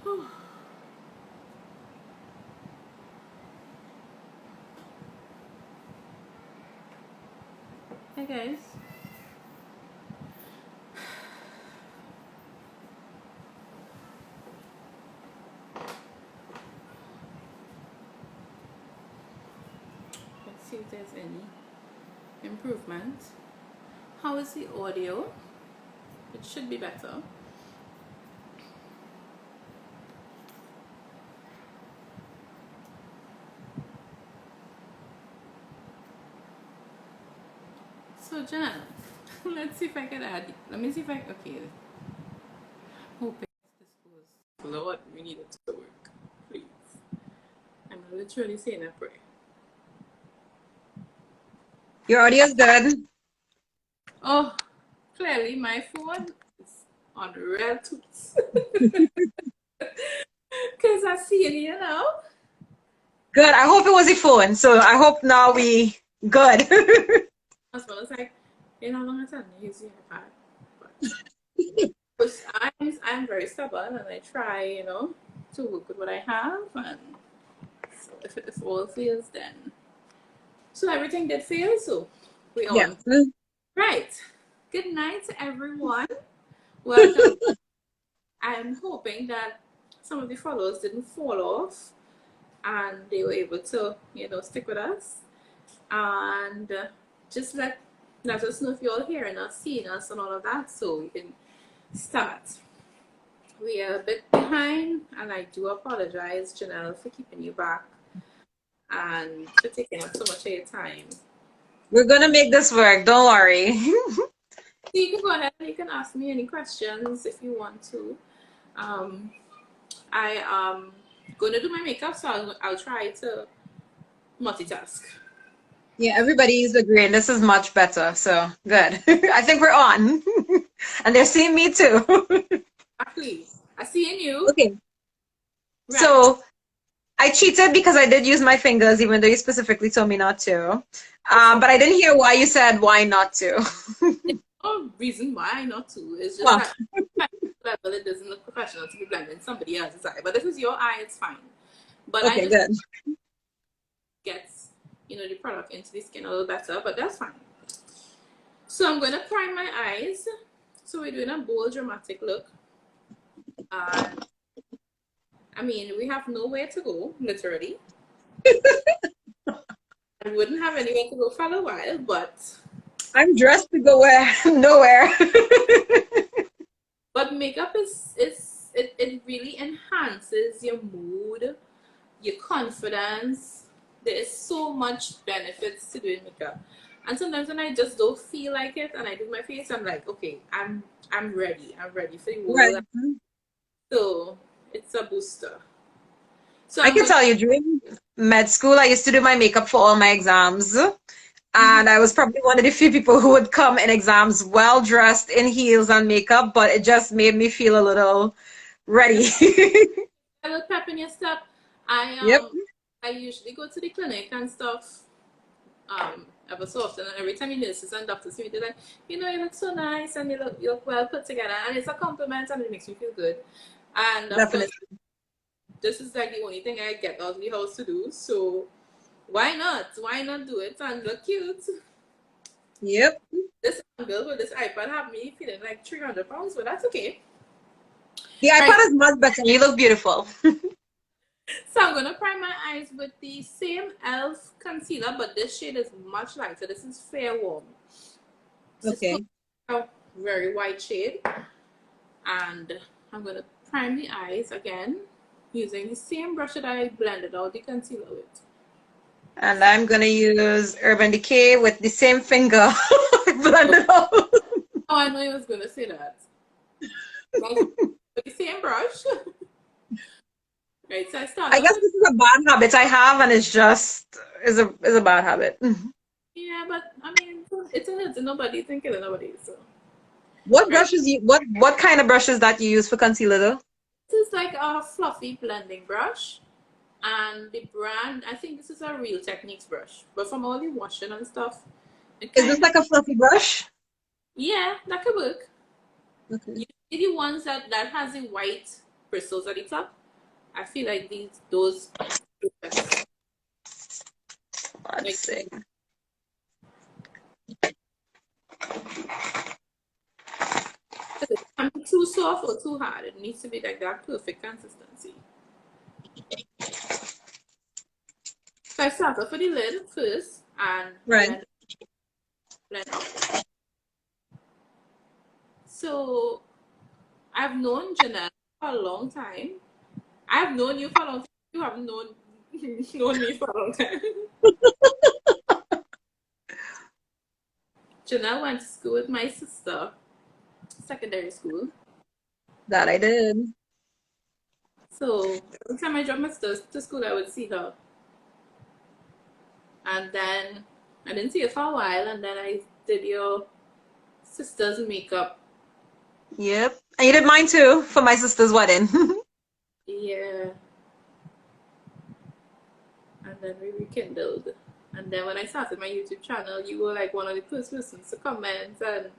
Hey guys. Let's see if there's any improvement. How is the audio? It should be better. So Janelle, let's see if I can add. Let me see if I okay. Hoping this goes. Lord, we need it to work. Please. I'm literally saying a prayer. Your audio is good. Oh, clearly my phone is on real toots. Because I see it here now. Good. I hope it was your phone. So I hope now we good. Husband was like, you know how long I said use your iPad. But I'm very stubborn and I try, to work with what I have, and so if all fails then. So everything did fail, so we Yeah. on. Right. Good night to everyone. Welcome. I'm hoping that some of the followers didn't fall off and they were able to, stick with us. And just let us know if you're all hearing us, seeing us, and all of that, so we can start. We are a bit behind, and I do apologize, Janelle, for keeping you back and for taking up so much of your time. We're gonna make this work. Don't worry. So you can go ahead and you can ask me any questions if you want to. I am going to do my makeup, so I'll try to multitask. Yeah, everybody is agreeing this is much better. So good. I think we're on. And they're seeing me too. Please, I see in you. Okay. Right. So I cheated because I did use my fingers, even though you specifically told me not to. But I didn't hear why you said why not to. No reason why not to. It's just that level it doesn't look professional to be blending somebody else's eye. But if it's your eye, it's fine. But Okay, I just good. gets the product into the skin a little better, but that's fine. So I'm gonna prime my eyes. So we're doing a bold dramatic look. And I mean, we have nowhere to go, literally. I wouldn't have anywhere to go for a while, but I'm dressed to go where nowhere. but makeup it really enhances your mood, your confidence. There is so much benefits to doing makeup. And sometimes when I just don't feel like it and I do my face, I'm like, okay, I'm ready. I'm ready for the world. Right. So it's a booster. So I can tell you, during med school, I used to do my makeup for all my exams. And I was probably one of the few people who would come in exams well dressed in heels and makeup, but it just made me feel a little ready. a little pep in your step. Yep. I usually go to the clinic and stuff ever so often, and every time nurses and doctors see me, they're like, you look so nice and you look well put together, and it's a compliment and it makes me feel good. And of course, this is like the only thing I get out of the house to do, so why not? Why not do it and look cute? Yep. This girl with this iPad have me feeling like 300 pounds, but that's okay. The iPad is much better. You look beautiful. So I'm gonna prime my eyes with the same e.l.f. concealer, but this shade is much lighter. This is Fair Warm. Okay. A very white shade, and I'm gonna prime the eyes again using the same brush that I blended out the concealer with. And I'm gonna use Urban Decay with the same finger. Blend it out. Oh, I know I was gonna say that. With the same brush. Right, so I guess this is a bad habit I have, and it's just is a bad habit. Yeah, but I mean, it's a nobody thinking of nobody. So what brushes what kind of brushes that you use for concealer though? this is like a fluffy blending brush, and the brand, I think this is a Real Techniques brush, but from all the washing and stuff, Is this like a fluffy brush? Yeah, that could work. Okay. You see the ones that has the white bristles at the top. I feel like those products, Let's like, see. it can't be too soft or too hard. It needs to be like that perfect consistency. So I start off with the lid first and Right. blend up. So I've known Janelle for a long time. I've known you for a long time. You haven't known me for a long time. Janelle went to school with my sister, secondary school. That I did. So every time I dropped my sister to school, I would see her. And then I didn't see her for a while, and then I did your sister's makeup. Yep. And you did mine too for my sister's wedding. Yeah. And then we rekindled. And then when I started my YouTube channel, you were like one of the first persons to comment and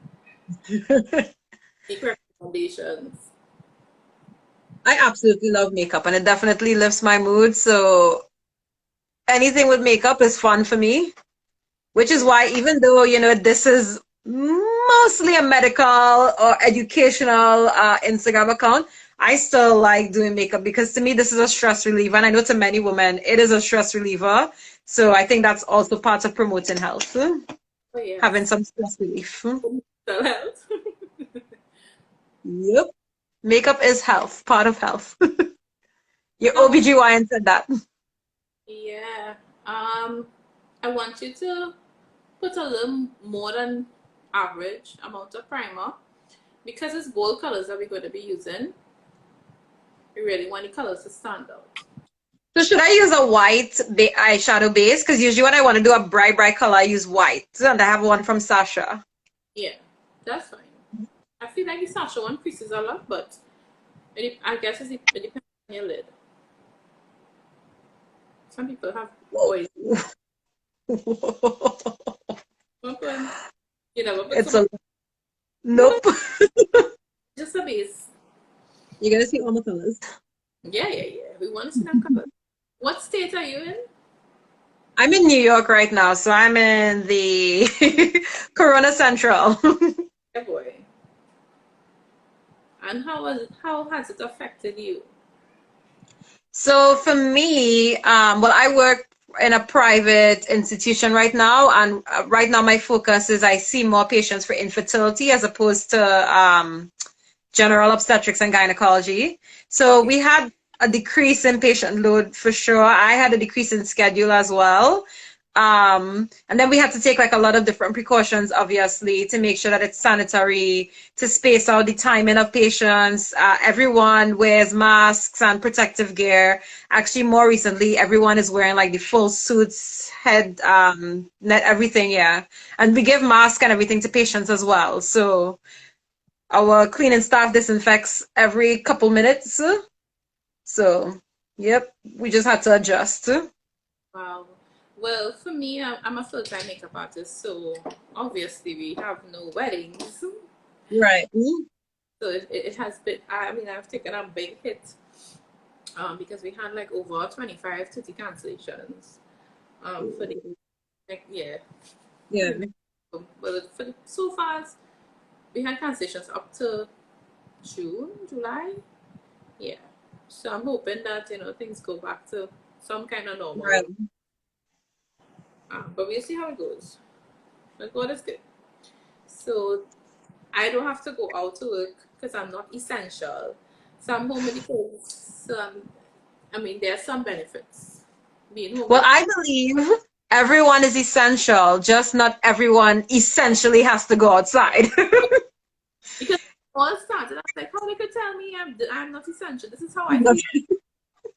make recommendations. I absolutely love makeup and it definitely lifts my mood. So anything with makeup is fun for me, which is Yeah. why even though, this is mostly a medical or educational Instagram account, I still like doing makeup because to me, this is a stress reliever. And I know to many women, it is a stress reliever. So I think that's also part of promoting health, Oh, having yes. some stress relief. Mental health. Yep. Makeup is health, part of health. Your So, OBGYN said that. yeah. I want you to put a little more than average amount of primer because it's bold colors that we're going to be using. We really want the colors to stand out. So should I use a white eyeshadow base? Because usually when I want to do a bright color, I use white. And I have one from Sasha. Yeah, that's fine. I feel like the Sasha one creases a lot, but I guess it depends on your lid. Some people have Whoa. oil. One, you never put so It's much. a nope. Just a base. You're gonna see all the colors. Yeah. We want to see them colors. What state are you in? I'm in New York right now, so I'm in the Corona Central. Yeah, boy. And how has it affected you? So for me, well, I work in a private institution right now, and right now my focus is I see more patients for infertility as opposed to general obstetrics and gynecology. So Okay. we had a decrease in patient load for sure. I had a decrease in schedule as well. And then we had to take like a lot of different precautions, obviously, to make sure that it's sanitary, to space out the timing of patients. Everyone wears masks and protective gear. Actually, more recently, everyone is wearing like the full suits, head, net, everything, yeah. And we give masks and everything to patients as well. So our cleaning staff disinfects every couple minutes. So, yep, we just had to adjust. Wow. Well, for me, I'm a full-time makeup artist, so obviously we have no weddings. Right. So it has been, I mean, I've taken a big hit because we had like over 25, 30 cancellations for the, like, yeah. Yeah. Well, so far, we had cancellations up to June, July. Yeah. So I'm hoping that, things go back to some kind of Right. normal. But we'll see how it goes. But God is good. So I don't have to go out to work because I'm not essential. So I'm home with the kids. So I mean, there are some benefits being home Well, with I believe everyone is essential, just not everyone essentially has to go outside. because it all started. I was like, how they could tell me I'm not essential? This is how I feel.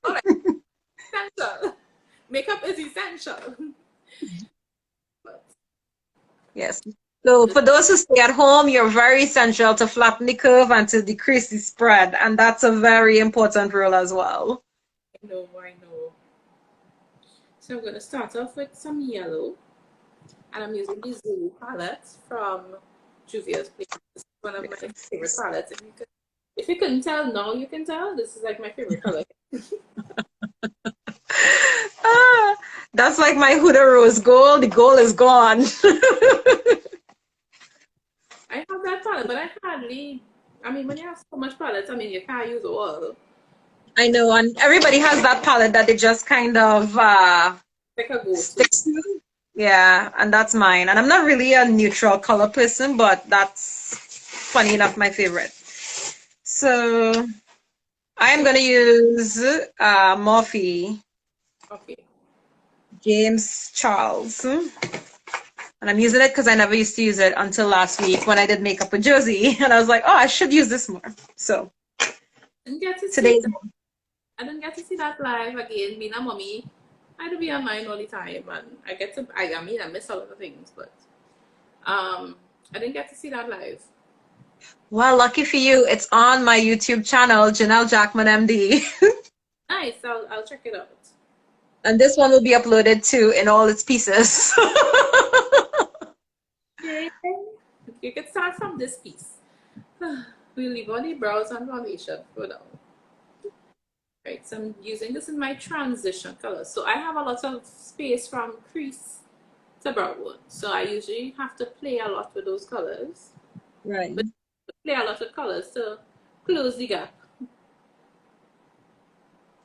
All right, essential. Makeup is essential. But Yes. So just, for those who stay at home, you're very essential to flatten the curve and to decrease the spread. And that's a very important role as well. I know. So I'm going to start off with some yellow. And I'm using the Zoo palette from Juvia's Place. This is one of my favorite palettes. If you couldn't tell, now you can tell. This is like my favorite color. Ah, that's like my Huda Rose gold. The gold is gone. I have that palette, but I mean, when you have so much palettes, I mean, you can't use all. I know, and everybody has that palette that they just kind of Like a go-to. sticks to. Yeah, and that's mine. And I'm not really a neutral color person, but that's funny enough my favorite. So I am So, gonna use Morphe okay. James Charles. And I'm using it because I never used to use it until last week when I did makeup with Josie. And I was like, oh, I should use this more. So Didn't get to see today's that. I didn't get to see that live again. Being a mommy, I had to be online all the time, and I mean, I miss a lot of things, but I didn't get to see that live. well, lucky for you, it's on my YouTube channel, Janelle Jackman MD. Nice. I'll check it out. And this one will be uploaded too in all its pieces. Yeah. You can start from this piece. We'll leave on the brows and foundation for now. Right, so I'm using this in my transition color. So I have a lot of space from crease to brow bone. So I usually have to play a lot with those colors. Right. But play a lot of colors to close the gap.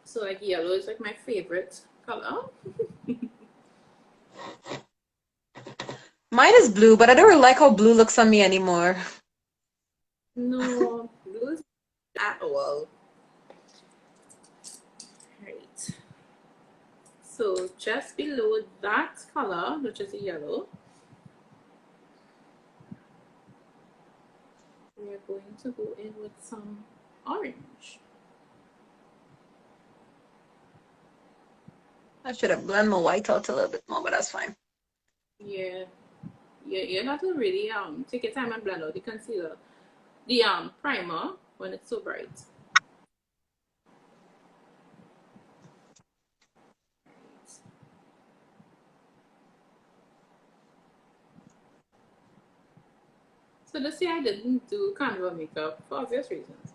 So like yellow is like my favorite color. Mine is blue, but I don't really like how blue looks on me anymore. No, blue is at all. Right. So just below that color, which is the yellow, we are going to go in with some orange. I should have blended my white out a little bit more, but that's fine. Yeah, you have to really take your time and blend out the concealer, the primer when it's so bright. So this year I didn't do carnival makeup for obvious reasons,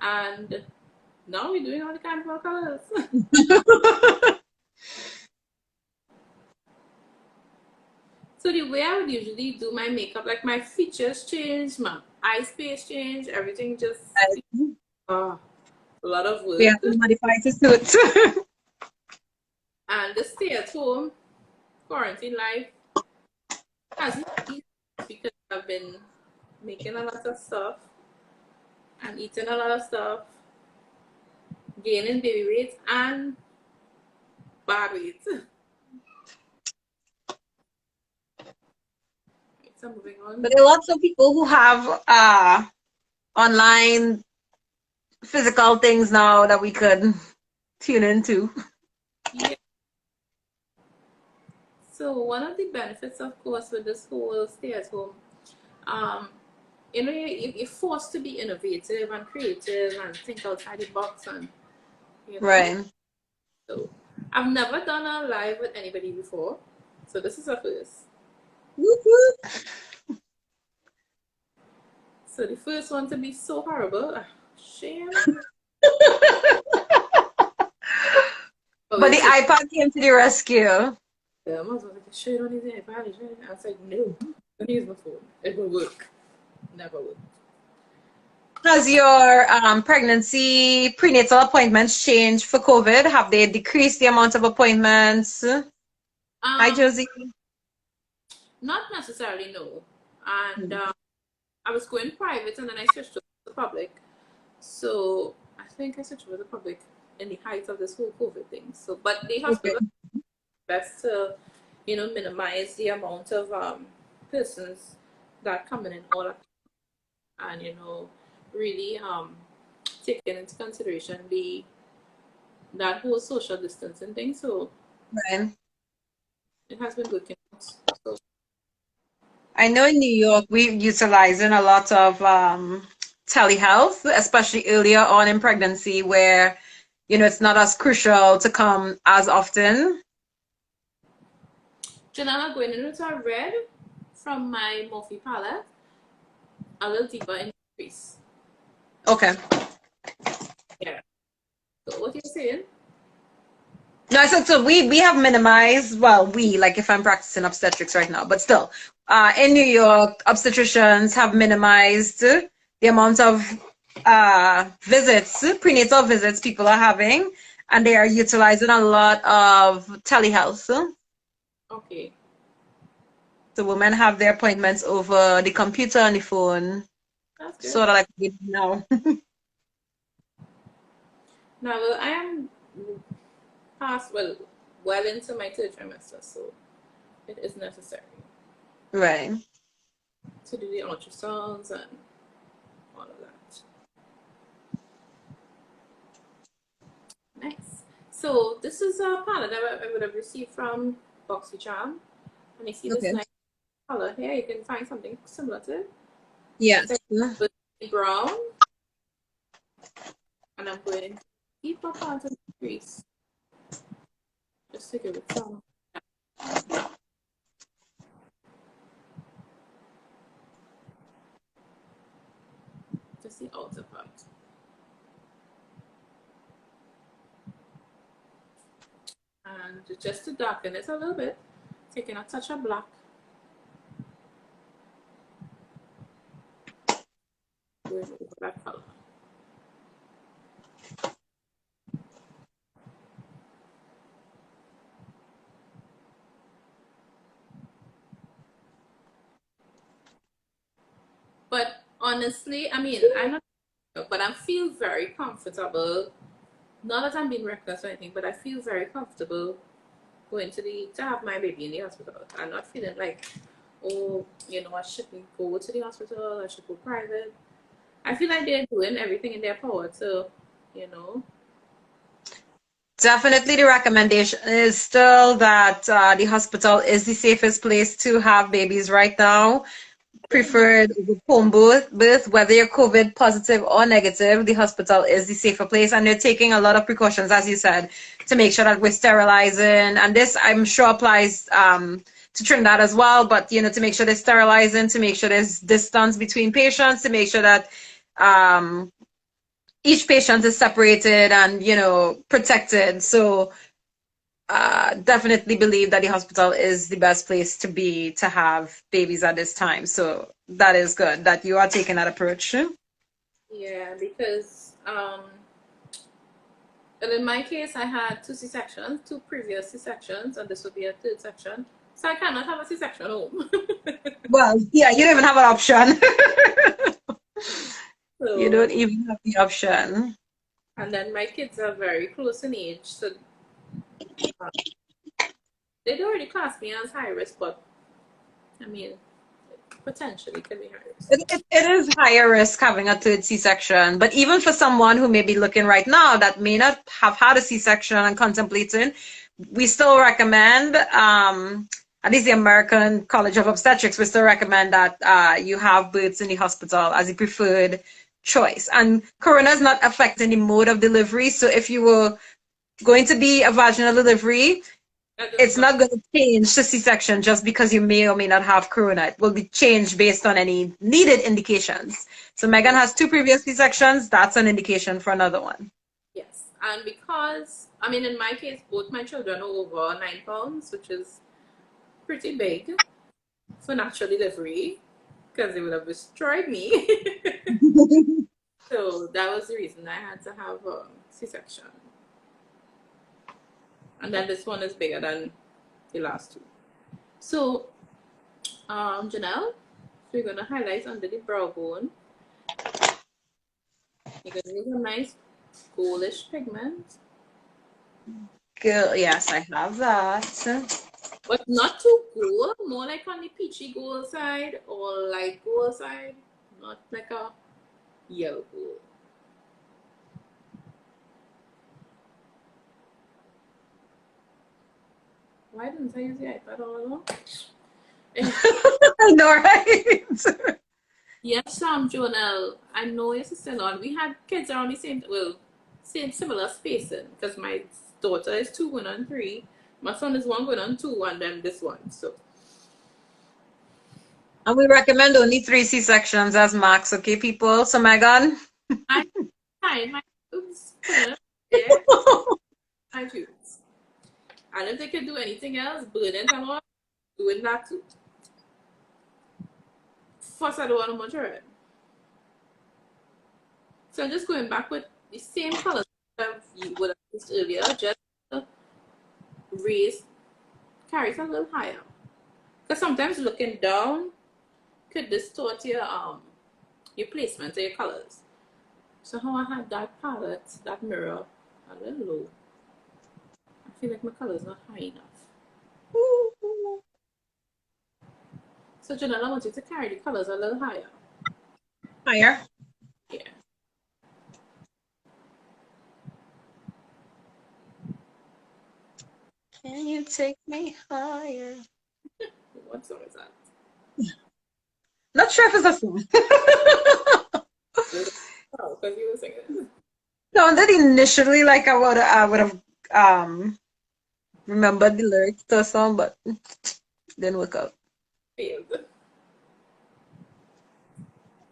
and now we're doing all the carnival colors. So the way I would usually do my makeup, like my features change, my eye space change, everything just a lot of We have work. to modify to suit. And the stay at home quarantine life hasn't easy because I've been making a lot of stuff and eating a lot of stuff, gaining baby weight and bad weight. So moving on. But there are lots of people who have online physical things now that we could tune into. Yeah. So one of the benefits, of course, with this whole stay at home, um, you're forced to be innovative and creative and think outside the box, and you know. Right. So I've never done a live with anybody before, so this is a first. Whoop, whoop. So the first one to be so horrible, shame. Oh, But the it's like, iPad came to the rescue. I was like, show it on his iPad. I was like, no, don't use my phone. It will work. Never will. Has your pregnancy prenatal appointments changed for COVID? Have they decreased the amount of appointments? Hi, Um, Josie. Not necessarily, no. And I was going private and then I switched to the public. So I think I switched to the public in the height of this whole COVID thing. So, but the Okay. hospital best to, minimize the amount of persons that come in all at and really taking into consideration the that whole social distancing thing. So Right. it has been working out. So I know in New York we're utilizing a lot of telehealth, especially earlier on in pregnancy where, it's not as crucial to come as often. Janana going into a red from my Morphe palette, a little deeper in the crease. Okay. Yeah. So what you're saying? No, I said so we have minimized, well, we, like if I'm practicing obstetrics right now, but still, in New York, obstetricians have minimized the amount of visits, prenatal visits people are having, and they are utilizing a lot of telehealth. Okay, So women have their appointments over the computer and the phone, that's good. sort of like we do now. Now, well, I am past, well into my third trimester, so it is necessary Right. to do the ultrasounds and all of that. Nice. So this is a palette that I would have received from BoxyCharm, and you see this Okay. nice color here. You can find something similar to it. It's Yes. like brown, and I'm going to keep up onto the crease just to give it some, just the outer part. And just to darken it a little bit, taking a touch of black, going over that color. But honestly, I mean, I'm not, but I feel very comfortable. Not that I'm being reckless or anything, but I feel very comfortable going to have my baby in the hospital. I'm not feeling like, oh, I shouldn't go to the hospital. I should go private. I feel like they're doing everything in their power to, you know. Definitely, the recommendation is still that the hospital is the safest place to have babies right now. Preferred home birth, whether you're COVID positive or negative, the hospital is the safer place, and they're taking a lot of precautions, as you said, to make sure that we're sterilizing. And this, I'm sure, applies to Trinidad as well. But to make sure they're sterilizing, to make sure there's distance between patients, to make sure that um, each patient is separated and protected. So definitely believe that the hospital is the best place to be to have babies at this time. So that is good that you are taking that approach. Yeah, because and in my case, I had two C-sections, two previous C-sections, and this would be a third section. So I cannot have a C-section at home. Well, yeah, you don't even have an option. You So, don't even have the option. and then my kids are very close in age, so uh, they'd already class me as high risk, but I mean, potentially could be high risk. It is higher risk having a third C-section, but even for someone who may be looking right now that may not have had a C-section and contemplating, we still recommend, at least the American College of Obstetrics, we still recommend that you have births in the hospital as a preferred choice. And corona is not affecting the mode of delivery, so if you were going to be a vaginal delivery, it's not going to change to C-section just because you may or may not have corona. It will be changed based on any needed indications. So Megan has two previous C-sections. That's an indication for another one. Yes, and because I mean, in my case, both my children are over 9 pounds, which is pretty big for natural delivery, because they would have destroyed me. So that was the reason I had to have a C-section. And then this one is bigger than the last two. So, Janelle, so you're gonna highlight under the brow bone. You're gonna use a nice goldish pigment, Good. Yes, I have that. but not too gold, more like on the peachy gold side or light gold side, not like a yellow gold. Why didn't I use the iPad all along? I know, right? Yes, Jonelle, I know your sister-in-law. We had kids around the same similar spacing because my daughter is 2 going on 3. My son is 1 going on 2, and then this one. So And we recommend only 3 C-sections as max, okay, people? So Megan, I tried my oops, put it Yeah, I choose. And if they can do anything else, burn it and all, doing that too. First, I don't want to much red. So I'm just going back with the same colors that you would have used earlier, just to raise, carry it a little higher. Because sometimes looking down could distort your placement of your colors. So how I have that palette, that mirror, a little low. I feel like my color's not high enough. So Janelle, I want you to carry the colors a little higher. Higher. Yeah. Can you take me higher? What song is that? Not sure if it's a song. Oh, because you were singing it. Sounded initially like I would have remembered the lyrics to a song, but didn't work out. Failed.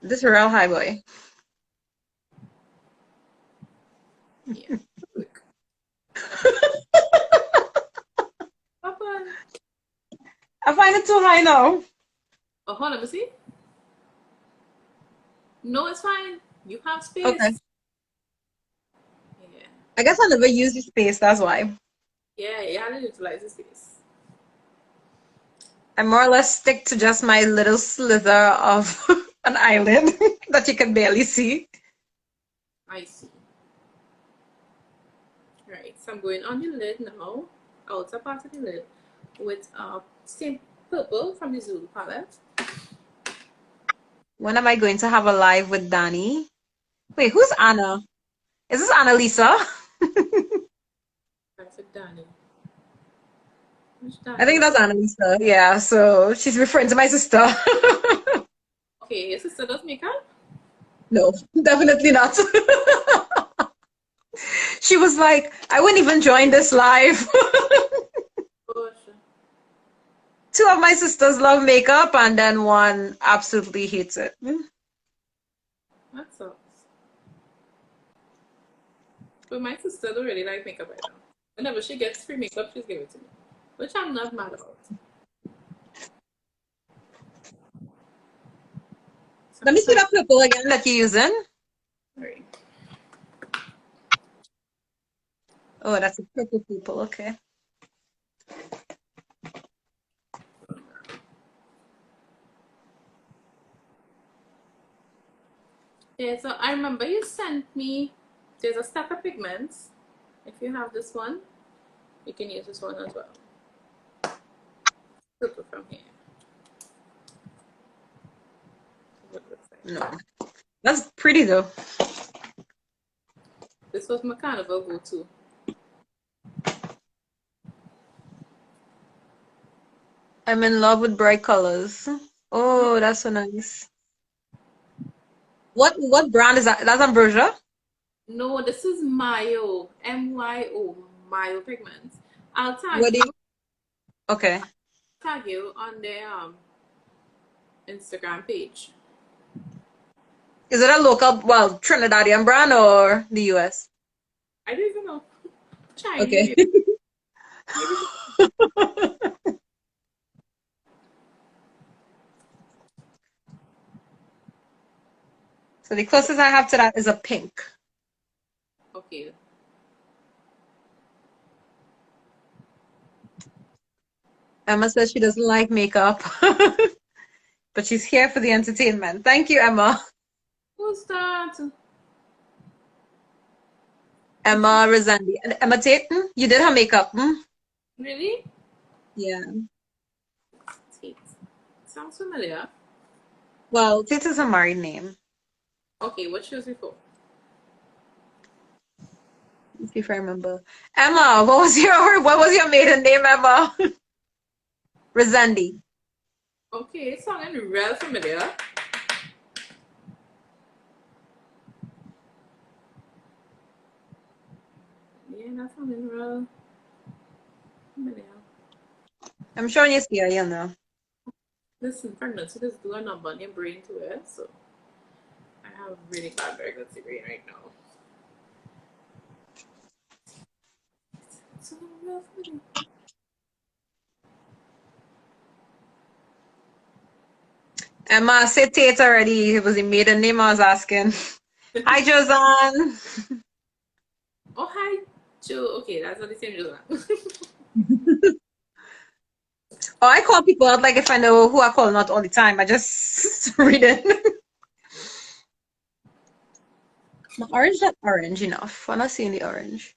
This real high boy. Yeah. Look. Papa. I find it too high now. Oh, hold on, let me see. No, it's fine. You have Okay. space. Yeah. I guess I never use the space, that's why. Yeah, you have to utilize the space. I more or less stick to just my little slither of an island that you can barely see. I see. Right, so I'm going on the lid now, outer part of the lid, with same purple from the Zulu palette. When am I going to have a live with Danny? Wait, who's Anna? Is this Annalisa? That's it, Danny. Which I Danny? think that's Annalisa. Yeah, so she's referring to my sister. Okay, your sister does makeup? No, definitely not. She was like, I wouldn't even join this live. Gosh, Two of my sisters love makeup, and then one absolutely hates it. that sucks. But my sister don't really like makeup right now. Whenever she gets free makeup, she's giving it to me, which I'm not mad about. So Let I'm me see trying. that purple again that you're using. Sorry. Oh, that's a purple purple. Okay. Yeah, so I remember you sent me. There's a stack of pigments. If you have this one, you can use this one as well. Purple from here. What it looks like. No, that's pretty though. This was my carnival go-to. I'm in love with bright colors. Oh, that's so nice. What brand is that? That's Ambrosia? No, this is Mayo. MYO. Mayo Pigments. I'll What do you? Okay. tag you on their Instagram page. Is it a local, well, Trinidadian brand or the US? I don't even know. Chinese, Okay. maybe. Maybe. So the closest I have to that is a pink. Okay. Emma says she doesn't like makeup, but she's here for the entertainment. Thank you, Emma. Who's that? Emma Rezandi. And Emma Tatum, you did her makeup. Hmm? Really? Yeah. Tate. Sounds familiar. Well, Tate is a married name. Okay, what shows before? Let's see if I remember. Emma, what was your maiden name, Emma? Rezandi. Okay, it's sounding real familiar. Yeah, that's sounding real familiar. I'm sure you see her, you know. Listen, pregnancy does do a number on your brain to it, so I have really bad pregnancy brain right now. Emma said Tate already. It was the maiden name I was asking. Hi, Josan. Oh, hi, Joe. Okay, that's not the same Joe. Oh, I call people out like if I know who I call not all the time. I just read it. My orange not orange enough. I'm not seeing the orange.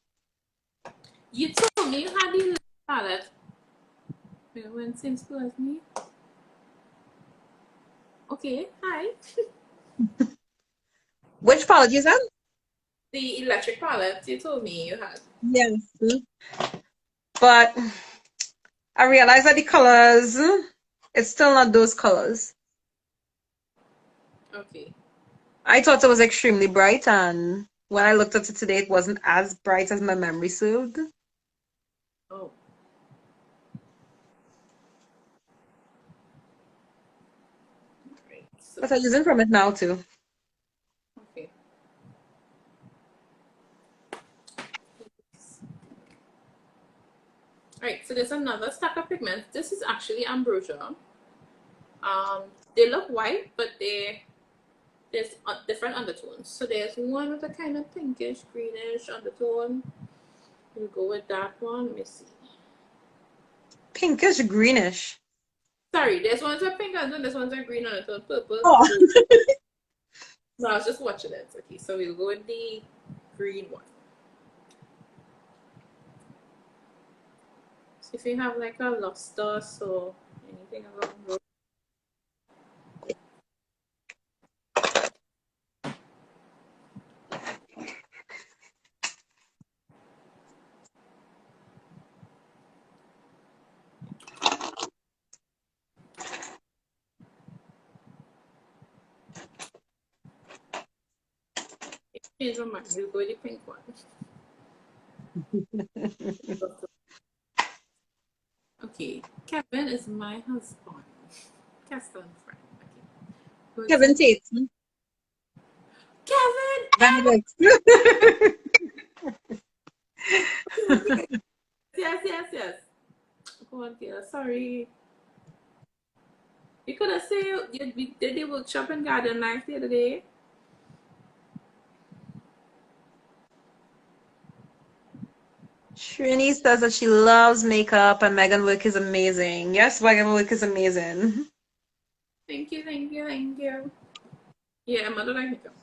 You told me you had the palette. You went same school as me. Okay, hi. Which palette you said? The electric palette you told me you had. Yes. But I realized that the colors, it's still not those colors. Okay. I thought it was extremely bright, and when I looked at it today, it wasn't as bright as my memory served. Oh. Right. So, But I'm using from it now too. okay. Alright, so there's another stack of pigments. This is actually ambrosia. They look white, but there's different undertones. So there's one with a kind of pinkish, greenish undertone. We'll go with that one. Let me see. Pinkish greenish. Sorry, there's one's a pink undertone, this one's a green undertone, purple. Oh. No, I was just watching it. Okay, so we'll go with the green one. So if you have like a luster, so anything along those. Change my mind. We'll go with the pink one. Okay, Kevin is my husband. Castle friend. Okay. Kevin Tate. Kevin! That looks. Yes, yes, yes. Go on, Kayla. Sorry. You could have said you did the workshop in Garden Life the other day. Trini says that she loves makeup and Megan work is amazing. Yes, Megan work is amazing. Thank you, thank you, thank you. Yeah, I'm not like makeup.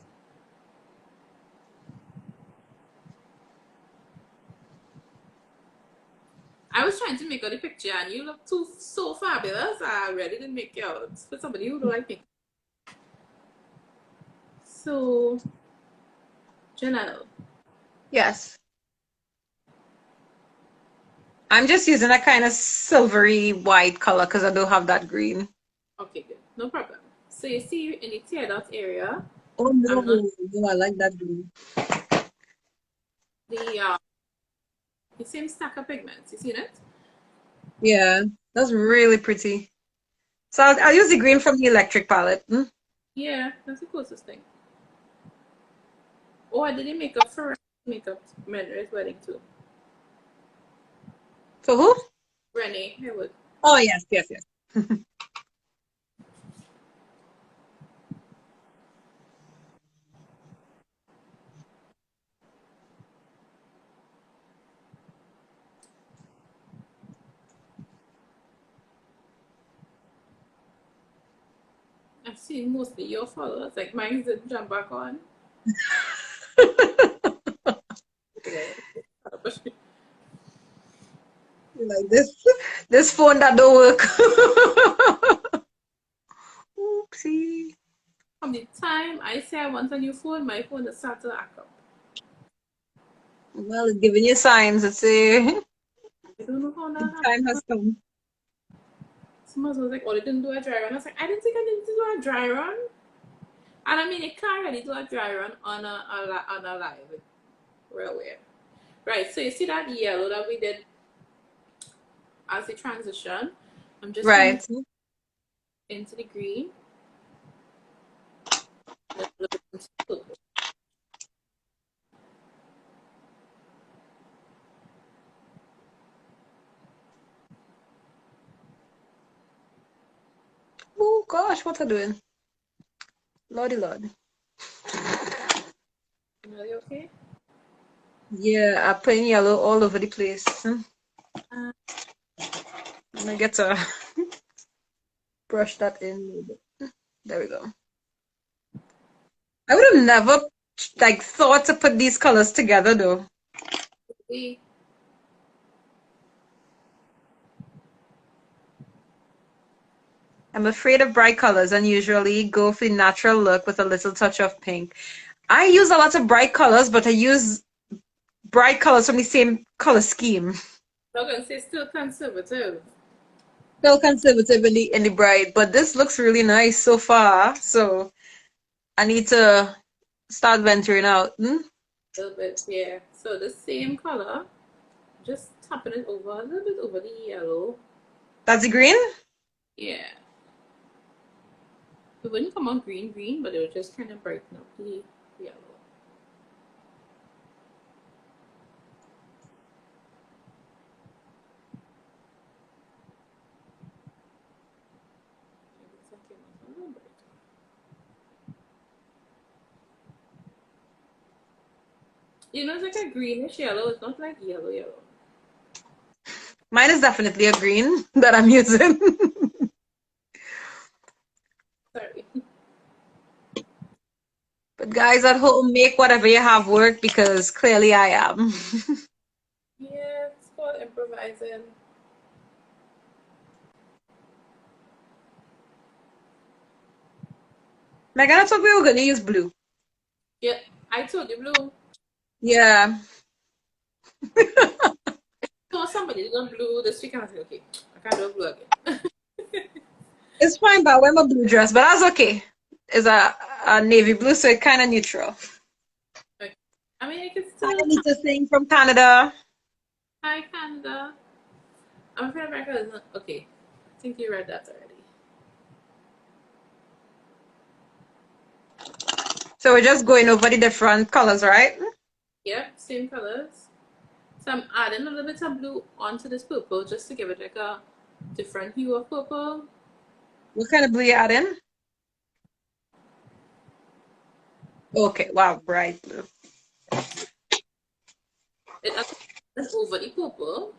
I was trying to make out the picture and you look so fabulous. I really didn't make it out for somebody who don't like makeup. So, Janelle. Yes. I'm just using a kind of silvery white color because I don't have that green. Okay, good. No problem. So you see in the tear dot area, Oh no, I'm not no, I like that green. the the same stack of pigments. You see that? Yeah, that's really pretty. So I'll use the green from the electric palette. Yeah, that's the closest thing. Oh, I didn't make up for makeup Menred's wedding too. For who? Renee Haywood. Oh yes, yes, yes. I've seen mostly your followers. Like mine didn't jump back on. Like this phone that don't work. Oopsie. From the time I say I want a new phone, my phone has started to act up. Well, it's giving you signs. It's a I don't know how that time happened. has come. Someone was like, oh, they didn't do a dry run. I was like, I didn't think I needed to do a dry run. And I mean, it can't really do a dry run on a live. Real weird. Right, so you see that yellow that we did as the transition? I'm just coming Right. into the green. And a little bit into the purple. gosh, what am I doing? Lordy Lord. Are you okay? Yeah, I put yellow all over the place. Uh, Let me get to brush that in a little bit. There we go. I would have never like thought to put these colors together though. we, I'm afraid of bright colors and usually go for the natural look with a little touch of pink. I use a lot of bright colors, but I use bright colors from the same color scheme. I'm gonna say still conservative. Still conservative in the bright, but this looks really nice so far. So I need to start venturing out. A little bit, yeah. So the same color, just tapping it over a little bit over the yellow. That's the green? Yeah. It wouldn't come out green green, but it would just kind of brighten up the yellow. Maybe it's like a little brighter. You know, it's like a greenish yellow. It's not like yellow yellow. Mine is definitely a green that I'm using. Sorry. But guys at home, make whatever you have work because clearly I am. Yeah, it's called improvising. Megan, I thought we were gonna use blue. Yeah, I told you blue. Yeah. So somebody did on blue this week, and I was like, okay, I can't do blue again. It's fine, but I wear my blue dress, but that's okay. It's a navy blue, so it's kind of neutral. Okay. I mean, I can Hi, still Anita Singh from Canada. hi Canada. I'm afraid America is not okay. I think you read that already. So we're just going over the different colors, right? Yep, same colors. So I'm adding a little bit of blue onto this purple just to give it like a different hue of purple. What kind of blue you add in? Okay, wow, bright blue. It is over the purple.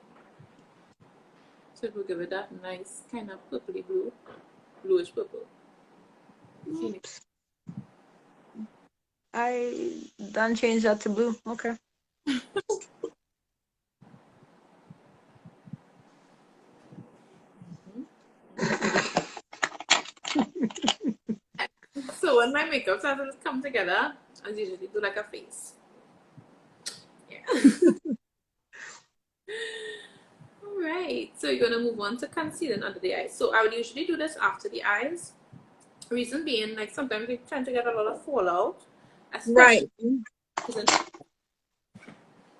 So it will give it that nice kind of purpley blue, bluish purple. Oops. I done changed that to blue. Okay. So when my makeup starts to come together, I usually do like a face. Yeah. All right. So you're gonna move on to concealing under the eyes. So I would usually do this after the eyes. Reason being, like sometimes we tend to get a lot of fallout, Right. especially.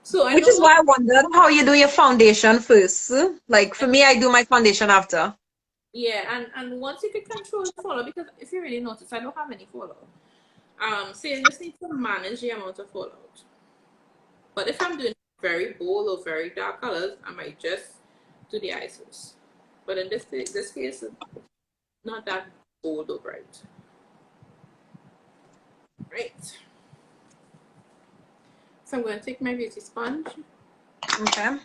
So I Which know is most. why I wondered how you do your foundation first. Like for me, I do my foundation after. Yeah, and once you can control the fallout, because if you really notice, I don't have any fallout. So you just need to manage the amount of fallout. But if I'm doing very bold or very dark colors, I might just do the eyes first. But in this case, it's not that bold or bright. Right. So I'm going to take my beauty sponge. Okay.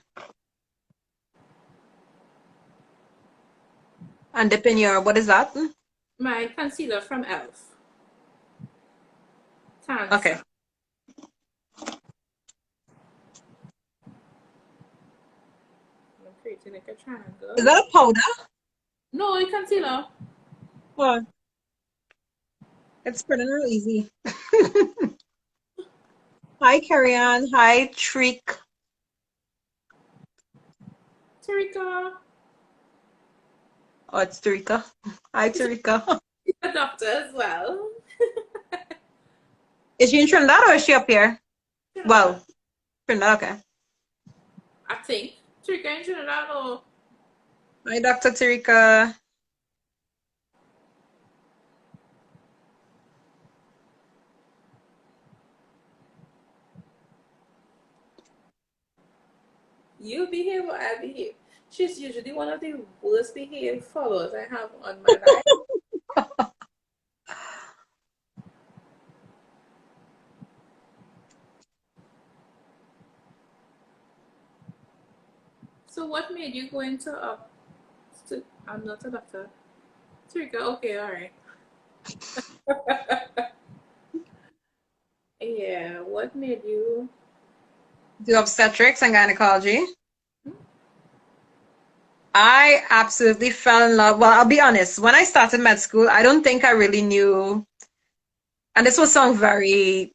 And dip in your, what is that? My concealer from e.l.f. Tan Okay. Sun. I'm creating like a Is triangle. that a powder? No, the concealer. Oh, it's pretty real easy. Hi, Carrie Ann. Hi, Trick. Tarika. Oh, it's Tarika. Hi, Tarika. She's a doctor as well. Is she in Trinidad or is she up here? Trinidad. Well, Trinidad, okay. I think. Tarika in Trinidad or Hi, Dr. Tarika. you behave or I behave. She's usually one of the worst behaved followers I have on my life. So what made you go into I'm not a doctor. Trigger, okay, all right. Yeah, what made you? Do obstetrics and gynecology. Hmm? I absolutely fell in love. Well, I'll be honest. When I started med school, I don't think I really knew, and this will sound very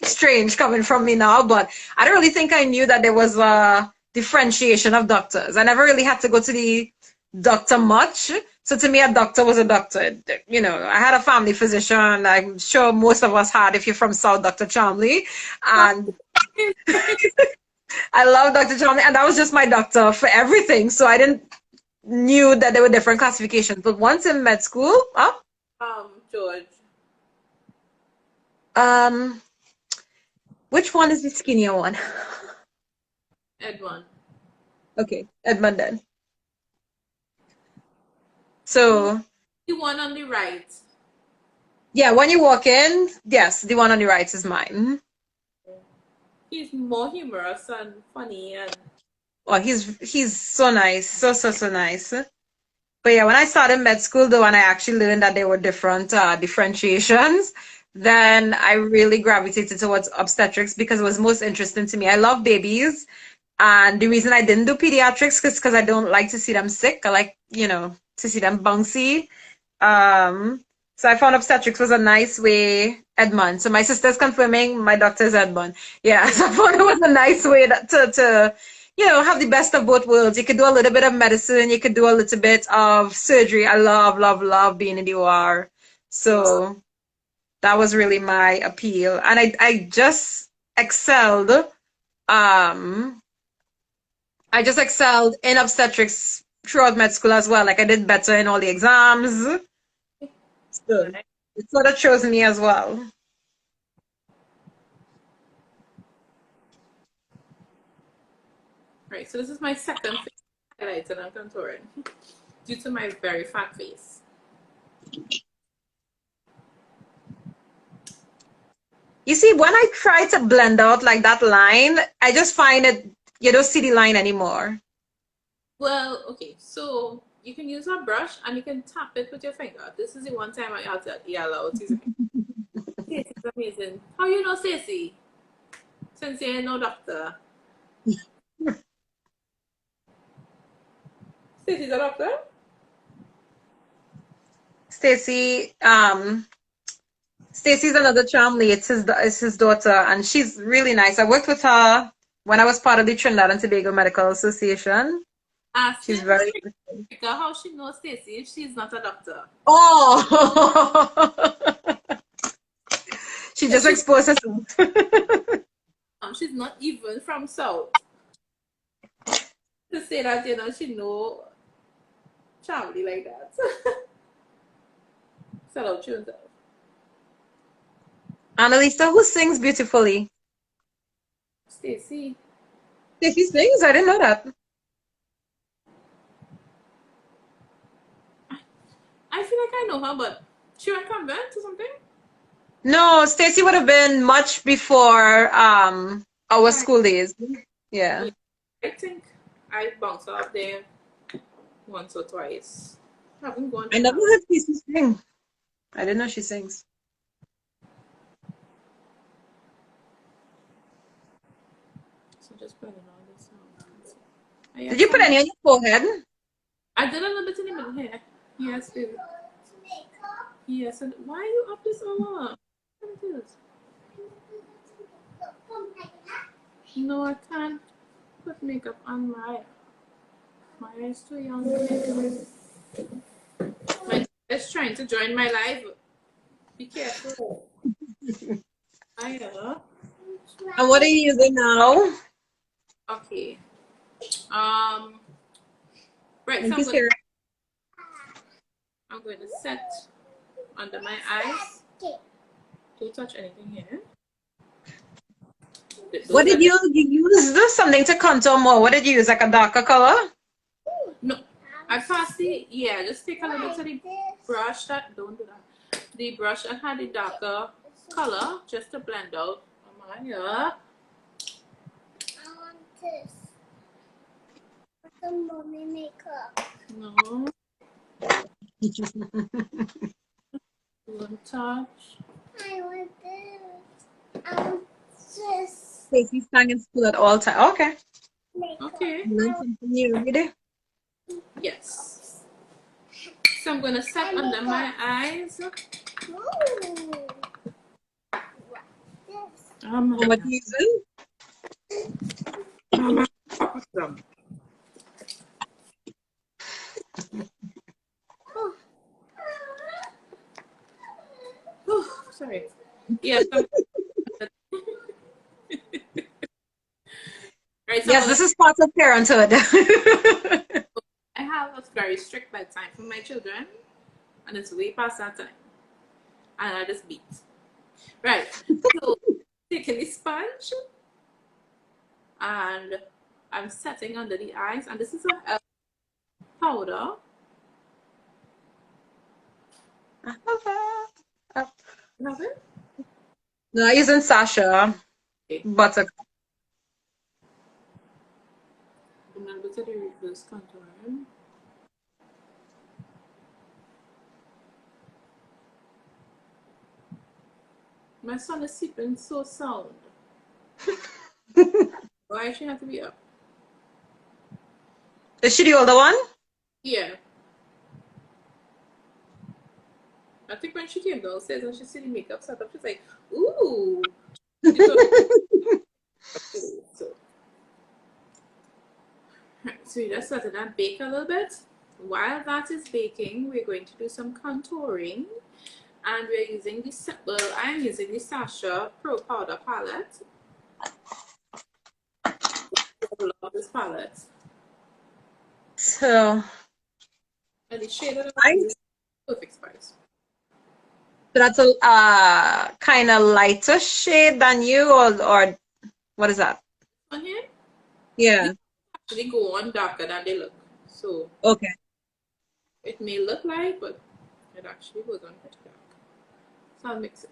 strange coming from me now, but I don't really think I knew that there was a differentiation of doctors. I never really had to go to the doctor much. So to me, a doctor was a doctor. You know, I had a family physician. I'm sure most of us had if you're from South, Dr. Chomley. And I love Dr. Chomley. And that was just my doctor for everything. So I didn't knew that there were different classifications. But once in med school, George. um, which one is the skinnier one? Edmund. Okay, Edmund then. The, So the one on the right. yeah, when you walk in, yes, the one on the right is mine. He's more humorous and funny and Oh, he's so nice, so nice. But yeah, when I started med school, though, and I actually learned that there were different differentiations, then I really gravitated towards obstetrics because it was most interesting to me. I love babies, and the reason I didn't do pediatrics is because I don't like to see them sick. I like, to see them bouncy. Um, so I found obstetrics was a nice way, Edmund. So my sister's confirming my doctor's Edmund. Yeah, yeah. so I found it was a nice way to have the best of both worlds. You could do a little bit of medicine, you could do a little bit of surgery. I love being in the OR. So that was really my appeal. And I just excelled. I just excelled in obstetrics throughout med school as well. Like I did better in all the exams. So Right. it sort of chose me as well. Right. So this is my second face highlighted and contouring due to my very fat face. You see, when I try to blend out like that line, I just find it, you don't see the line anymore. Well, okay, so you can use a brush and you can tap it with your finger. This is the one time I had to yell out. Stacey's amazing. How you know Stacey? Since you ain't no doctor. Stacey's a doctor? Stacy, Stacy's another Chomley. It's his daughter, and she's really nice. I worked with her when I was part of the Trinidad and Tobago Medical Association. She's Asking very how she knows Stacey if she's not a doctor. Oh, she So just exposed herself. she's not even from South. To say that, she know Charlie like that. Sell out tunes out. Annalisa, who sings beautifully? Stacey. Stacy sings? I didn't know that. I feel like I know her, but she went convent or something? No, Stacy would have been much before our Right. school days. Yeah. Yeah. I think I bounced up there once or twice. I haven't gone I in never now. heard Stacy sing. I didn't know she sings. So just blending all this out. Did you put any on your forehead? I did a little bit in the middle here. Yes, baby. Yes, and why are you up this hour? What is this? No, I can't put makeup on my eyes too young. My is trying to join my live. Be careful. I And what are you using now? okay. Um right, so Thank you, Sarah. I'm going to set under my eyes. Don't touch anything here. What Those did are the you use something to contour more? What did you use? Like a darker color? no. I passed the yeah. Just take a little bit of the brush that don't do that. The brush that had the darker color just to blend out. Come on, yeah. The mommy makeup. No. One touch. I want this. I want this. Stacy's sang in school at all time. Okay. Makeup. Okay. Learn something new every day. Yes. So I'm gonna set under my eyes. Ooh. What do you do? Awesome. Oh, sorry. Yes. Right, so Yes, this is part of parenthood. I have a very strict bedtime for my children, and it's way past that time. And I just beat. Right. So taking the sponge and I'm setting under the eyes, and this is a powder. You have it? No, I'm using Sasha Okay. butter. I'm gonna go to the reverse contour. My son is sleeping so sound. Why she have to be up? Is she the older one? Yeah. I think when she came downstairs and she see the makeup set up, she's like, ooh. So you just let it bake a little bit. While that is baking, we're going to do some contouring. And we're using the, well, I'm using the Sasha Pro Powder palette. I love this palette. So, And the shade that I'm using is Perfect Spice. so that's a kind of lighter shade than you, or what is that? On here, Yeah. they go on darker than they look. So Okay. it may look like, but it actually goes on pretty dark. So I'll mix it.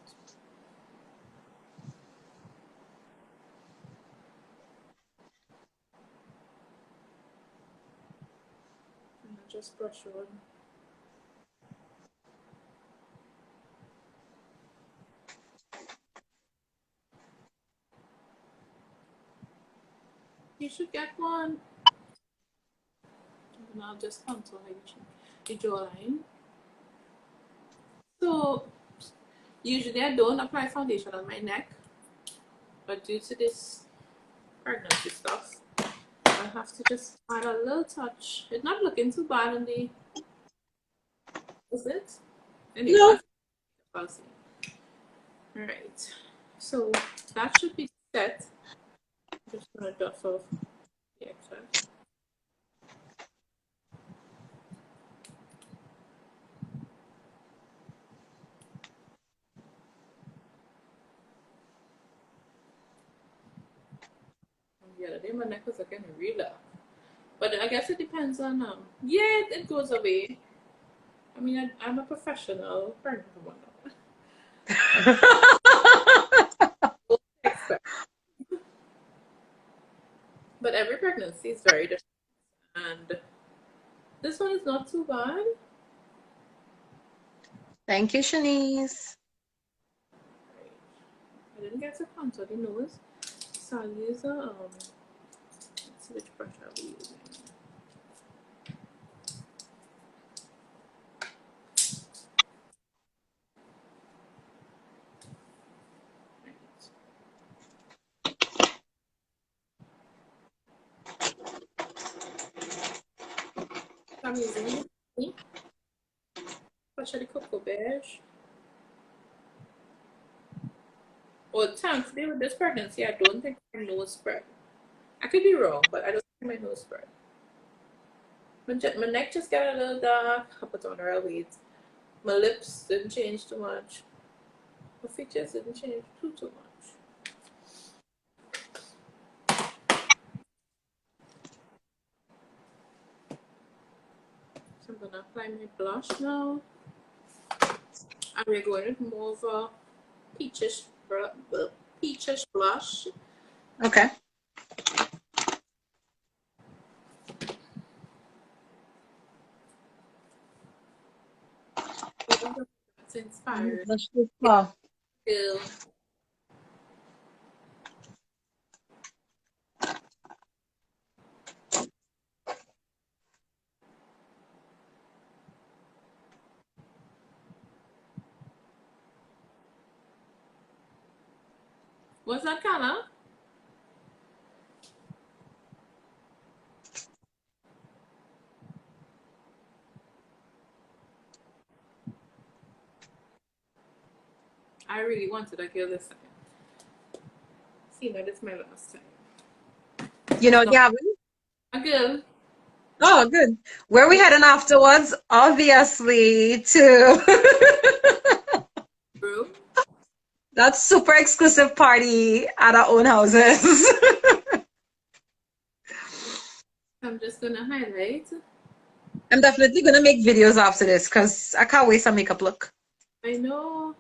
And I'll just brush on. You should get one. And I'll just contour the jawline. So usually I don't apply foundation on my neck, but due to this pregnancy stuff, I have to just add a little touch. It's not looking too bad on the, is it? Anyway, No. I'll see. Alright, so that should be set. I'm just gonna dust off the excess. The other day my neck was looking real up. But I guess it depends on, yeah, it goes away. I mean, I'm a professional pregnant woman. But every pregnancy is very different. And this one is not too bad. Thank you, Shanice. I didn't get to contour the nose. So I'll use a, let's see which brush I'll be using. I'm using the brush of the Cocoa Beige. Well, thankfully with this pregnancy, I don't think my nose spread. I could be wrong, but I don't think my nose spread. My neck just got a little dark. I put on real weight. My lips didn't change too much. My features didn't change too much. So I'm gonna apply my blush now. And we're going with more of a peachish blush. Okay. inspiring. Blush too far. Girl. What's that color? I really wanted a girl this time. See, that is my last time. You know, No, yeah. a girl. Oh, good. Where we heading afterwards? Obviously, to Bro. that super exclusive party at our own houses. I'm just gonna highlight. I'm definitely gonna make videos after this because I can't waste a makeup look. I know.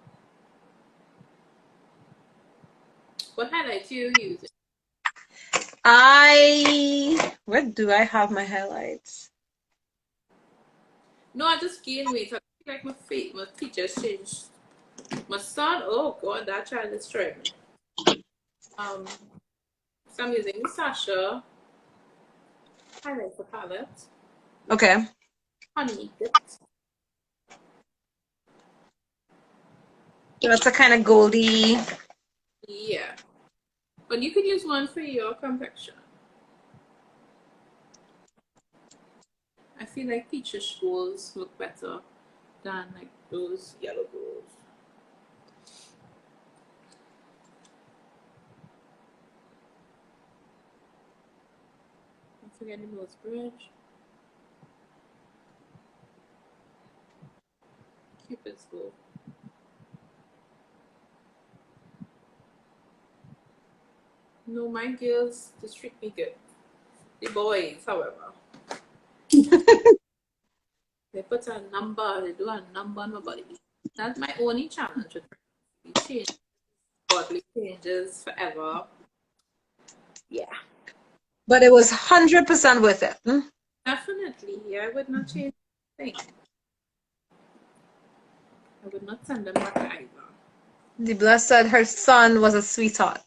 What highlight you using? Where do I have my highlights? No, I just gained weight. I feel like my features changed. My son, oh god, that child is trying me. So I'm using the Sasha highlighter palette. Okay. Honey dip. That's a kind of goldy. Yeah. But you could use one for your complexion. I feel like peachish goals look better than like those yellow goals. Don't forget the nose bridge. Cupid's bow. No, my girls just treat me good. The boys, however, they put a number, they do a number on my body. That's my only challenge with pregnancy. Change, bodily changes forever. Yeah, But it was 100% worth it. definitely. Yeah, I would not change anything. I would not send them back either. The blessed said her son was a sweetheart.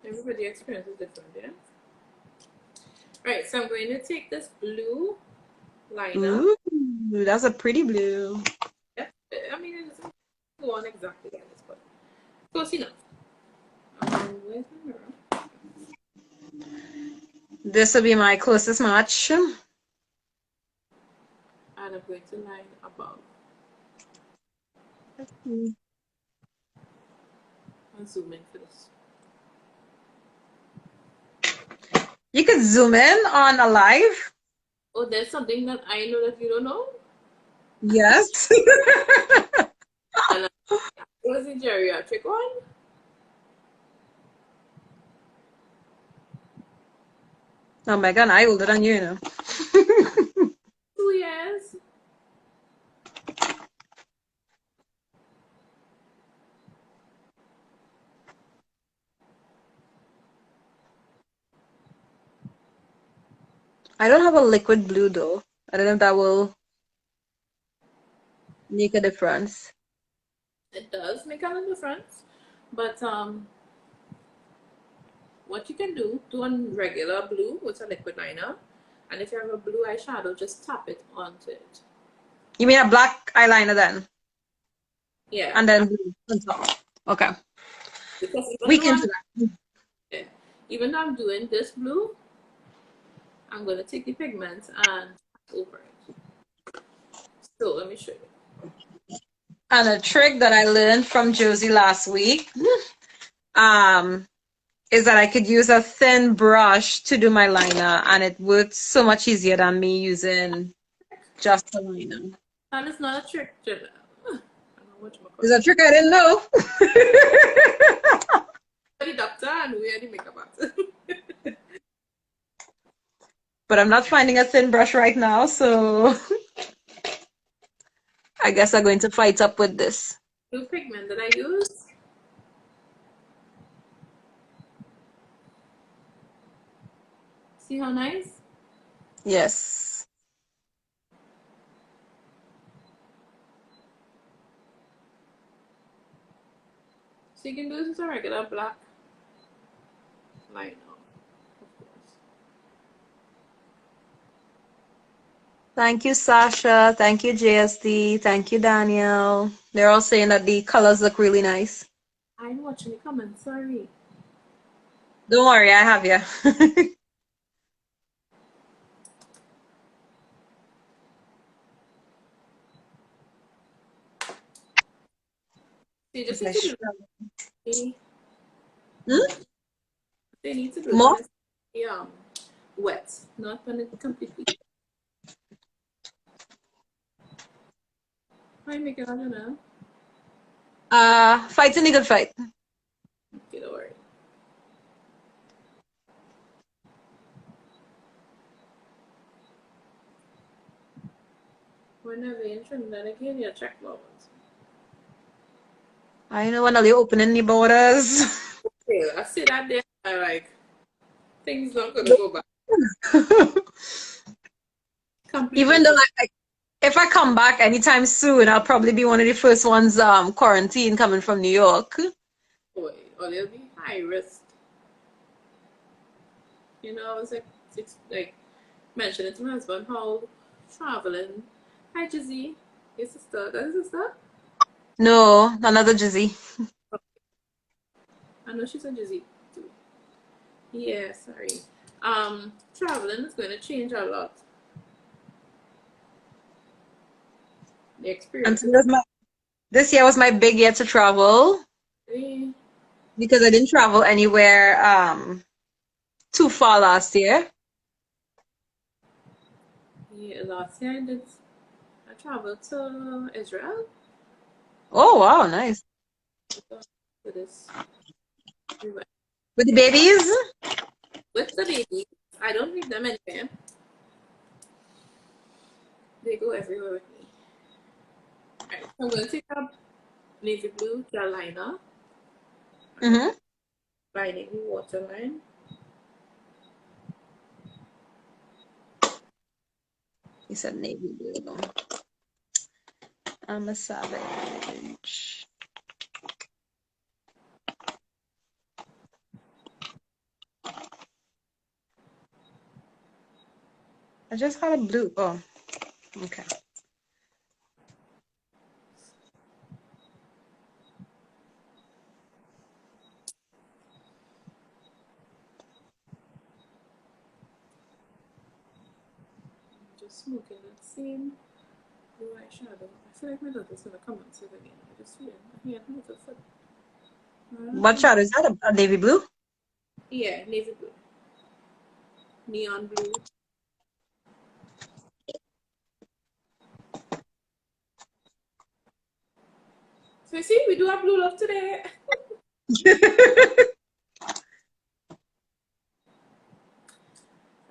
Everybody experience is different, yeah? Right, so I'm going to take this blue liner. Ooh, that's a pretty blue. Yeah, I mean, it doesn't go on exactly like this, but close enough. Where's my mirror? This will be my closest match. And I'm going to line above. I'll zoom in for this. You could zoom in on a live. Oh, there's something that I know that you don't know? Yes. And it was a geriatric one. Oh my god, I older than you know. 2 years. I don't have a liquid blue though. I don't know if that will make a difference. It does make a little difference. But what you can do on regular blue with a liquid liner. And if you have a blue eyeshadow, just tap it onto it. You mean a black eyeliner then? Yeah. And then blue on top. Okay. Because We can do that. yeah, even though I'm doing this blue, I'm going to take the pigment and over it. So let me show you. And a trick that I learned from Josie last week is that I could use a thin brush to do my liner, and it works so much easier than me using just a liner. That is not a trick, Jenna. I don't know what you It's a trick I didn't know. the doctor and we are the makeup artist. But I'm not finding a thin brush right now, so I guess I'm going to fight up with this. Blue pigment that I use. See how nice? Yes. So you can do this with a regular black liner, of course. Thank you, Sasha. Thank you, JSD. Thank you, Daniel. They're all saying that the colors look really nice. I'm watching the comments, sorry. Don't worry, I have you. They just need Okay, to do sure. it. Hmm? They need to do it when More? it's wet, not when it's completely. I make it, I don't know. Fighting a good fight. Okay, don't worry. Whenever you're in Trinidad again, you check moments. I know when are they opening the borders. Okay, I see that there, I like, things not gonna go back completely. Even though like if I come back anytime soon, I'll probably be one of the first ones quarantine coming from New York. Boy, or they'll be high risk. You know, it's like mentioning to my husband how traveling. Hi, Jizzy. Your sister. That's your sister? No, another Jizzy. I know she's a Jizzy too. Yeah, sorry. Traveling is going to change a lot. The And experiences. this year was my big year to travel Yeah, because I didn't travel anywhere too far last year. last year I traveled to Israel. Oh wow, nice. For this, we went With the babies? with the baby. I don't leave them anywhere. They go everywhere with me. Alright, so I'm going to take up navy blue gel liner. Mm-hmm. Lining the waterline. He said navy blue. I'm a savage. I just had a blue. Oh, okay. Just smoking that same blue eyeshadow. I feel like my daughter's gonna come and sit again. I just feel I can't hold her foot. What shadow is that? A navy blue? Yeah, navy blue. Neon blue. So you see, we do have blue love today.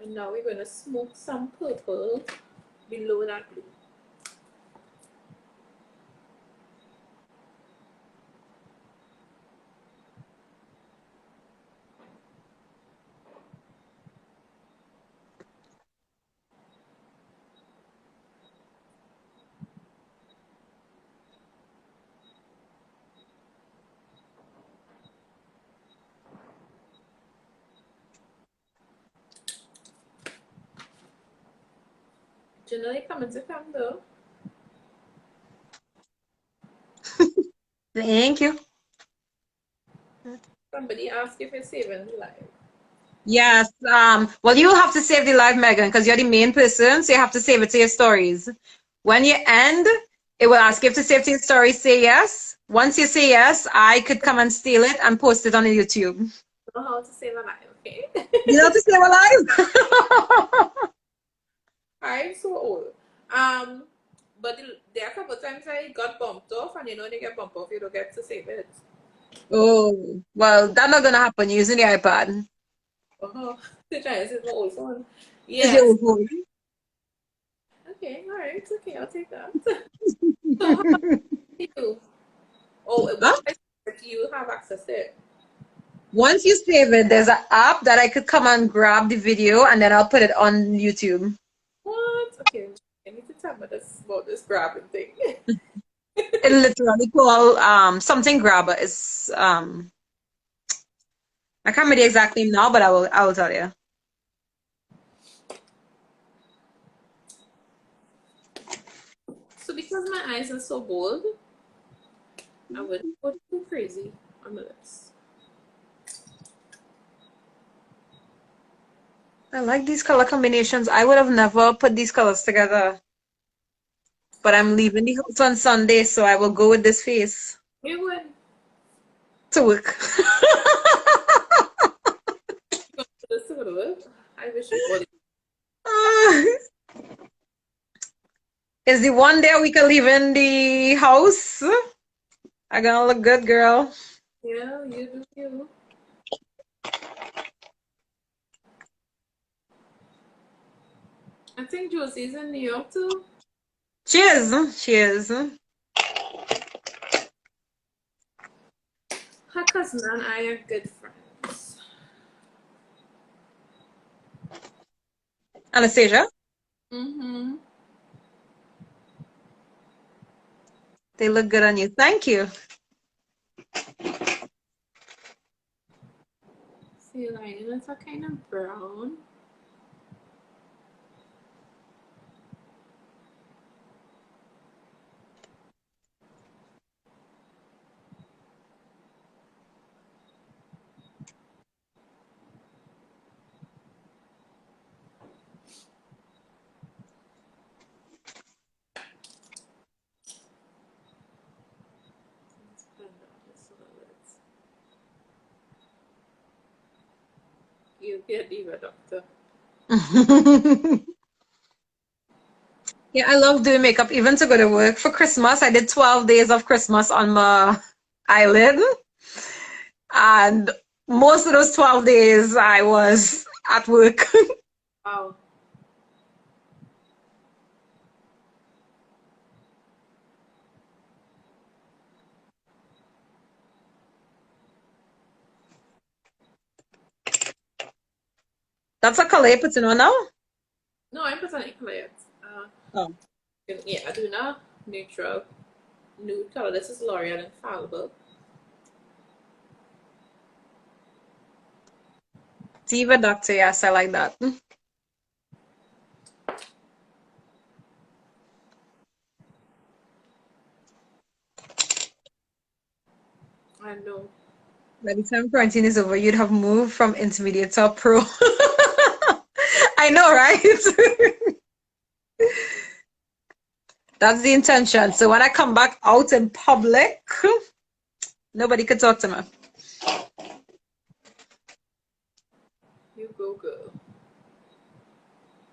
And now we're gonna smoke some purple below that blue. Generally coming to come though. Thank you. Somebody asked if you're saving live. Yes. Well, you have to save the live, Megan, because you're the main person, so you have to save it to your stories. When you end, it will ask you to save to your stories. Say yes. Once you say yes, I could come and steal it and post it on YouTube. Know how to save a live, okay? You know to save a live? I'm so old. But there are a couple times I got bumped off, and you know when you get bumped off, you don't get to save it. Oh, well, that's not gonna happen using the iPad. Oh, they're trying to save my old phone. Is your Yes. phone. Okay, all right, it's okay. I'll take that. So how do you? Oh, Huh? once I start, you have access to it. Once you save it, there's an app that I could come and grab the video and then I'll put it on YouTube. What? Okay, I need to tell me this about this grabbing thing. It literally called something grabber. It's I can't remember the exact name now, but I will tell you. So because my eyes are so bold, I wouldn't go too crazy on the lips. I like these color combinations. I would have never put these colors together, but I'm leaving the house on Sunday, so I will go with this face You would to work. go to the store. I wish you would. Is the one day we can leave in the house? I'm gonna look good, girl. Yeah, you do you. I think Josie's in New York too. She is. She is. Her cousin and I are good friends. Anastasia, Mm-hmm. they look good on you. Thank you. See, lining is a kind of brown. Let's blend out this a little bit. You'll be a diva doctor. Yeah, I love doing makeup, even to go to work for Christmas. I did 12 days of Christmas on my eyelid, and most of those 12 days I was at work. Wow. That's a color you put in on now? No, I'm putting it clear. Oh. Yeah, I do not neutral nude color. This is L'Oreal Infallible. Diva Doctor, yes, I like that. I know. By the time quarantine is over, you'd have moved from intermediate to pro. I know, right? That's the intention. So when I come back out in public, nobody could talk to me. You go, girl.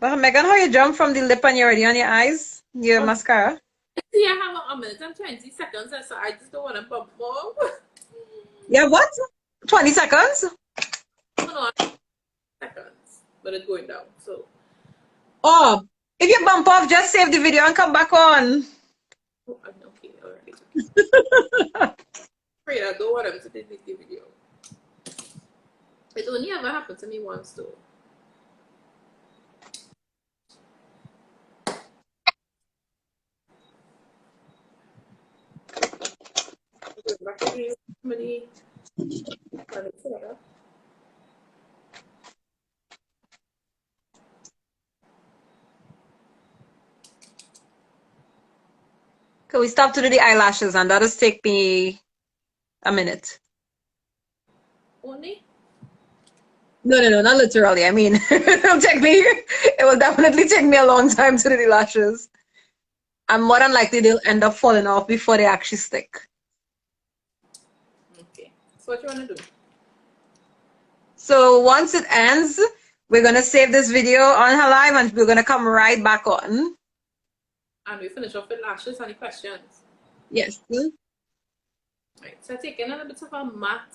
But Megan, how you jump from the lip and you're already on your eyes? Your Oh, mascara? see, I have a minute and 20 seconds, so I just don't want to bump more. Yeah, what? 20 seconds? No, seconds, but it's going down. So, Oh, if you bump off, just save the video and come back on. oh, I'm okay already. Afraid I don't want them to delete the video. It only ever happened to me once, though. Back again, somebody. Can we stop to do the eyelashes and that'll take me a minute. Only? No, no, no, not literally. I mean, it will definitely take me a long time to do the lashes. And more than likely they'll end up falling off before they actually stick. Okay. So, what you want to do? So once it ends, we're gonna save this video on her live and we're gonna come right back on. And we finish off with lashes. Any questions? Yes. Right. So, taking a little bit of a matte